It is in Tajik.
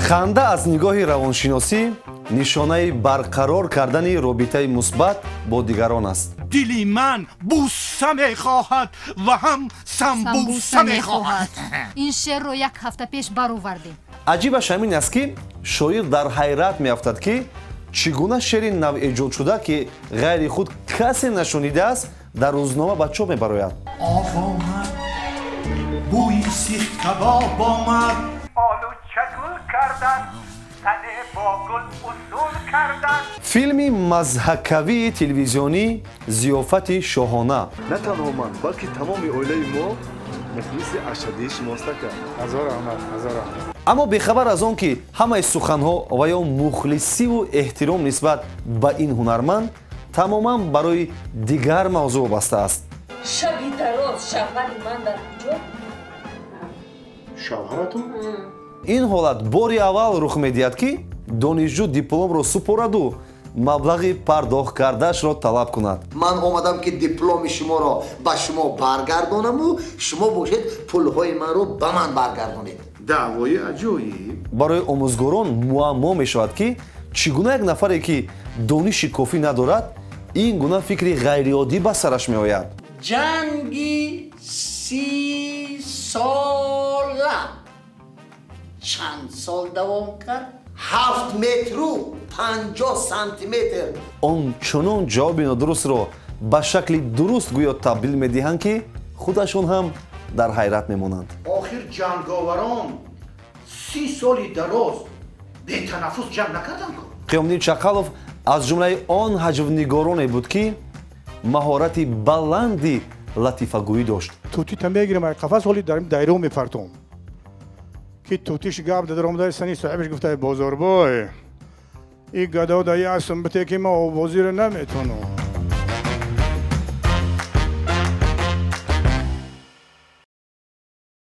ханда аз нигоҳи равоншиносӣ нишонаи барқарор кардани робитаи мусбат бо дигарон аст. дили ман буса мехоҳад ва ҳам самбуса мехоҳад. ин шеърро як ҳафта пеш баровардем. аҷибаш ҳамин аст ки шоир дар ҳайрат меафтад ки чӣ гуна шеъри навэҷодшуда ки ғайри худ касе нашунидааст дар рӯзнома ба чоп мебарояд. آمد بوی سیخ کباب آمد آلوچه گل کردن تنه با گل اصول کردن. филми мазҳакавии телевизионӣ зиёфати шоҳона на танҳо ман балки тамоми оилаи мо мухлиси ашадии шумоста кард. ҳазор раҳмат, ҳазор раҳмат. аммо бехабар аз он ки ҳамаи суханҳо ва ё мухлисиву эҳтиром нисбат ба ин ҳунарманд тамоман барои дигар мавзӯъ вобаста аст. шаби дароз шавҳари ман дар куҷо? шавҳаратон? ин ҳолат бори аввал рух медиҳад ки донишҷӯ дипломро супораду маблағи пардохткардаашро талаб кунад. ман омадам ки дипломи шуморо ба шумо баргардонаму шумо бошед пулҳои манро ба ман баргардонед. даъвои аҷоиб. барои омӯзгорон муаммо мешавад ки чӣ гуна як нафаре ки дониши кофӣ надорад ин гуна фикри ғайриоддӣ ба сараш меояд. ҷанги 30 сола чанд сол давом кард? 7 метру 50 сантиметр. он чунон ҷавоби нодурустро ба шакли дуруст гӯё табдил медиҳанд ки худашон ҳам дар ҳайрат мемонанд. охир ҷанговарон 30 соли дароз бетанаффус ҷамъ накарданд. қиёмиддин чақалов аз ҷумлаи он ҳаҷвнигороне буд ки маҳорати баланди латифагӯӣ дошт. тутита мегирам қафас ҳоли дарим дайро мепартом ки тутиш гап дар омадаи сани соҳибаш гуфта бозорбой и гадодаи асм бите ки ма овозиро наметонам.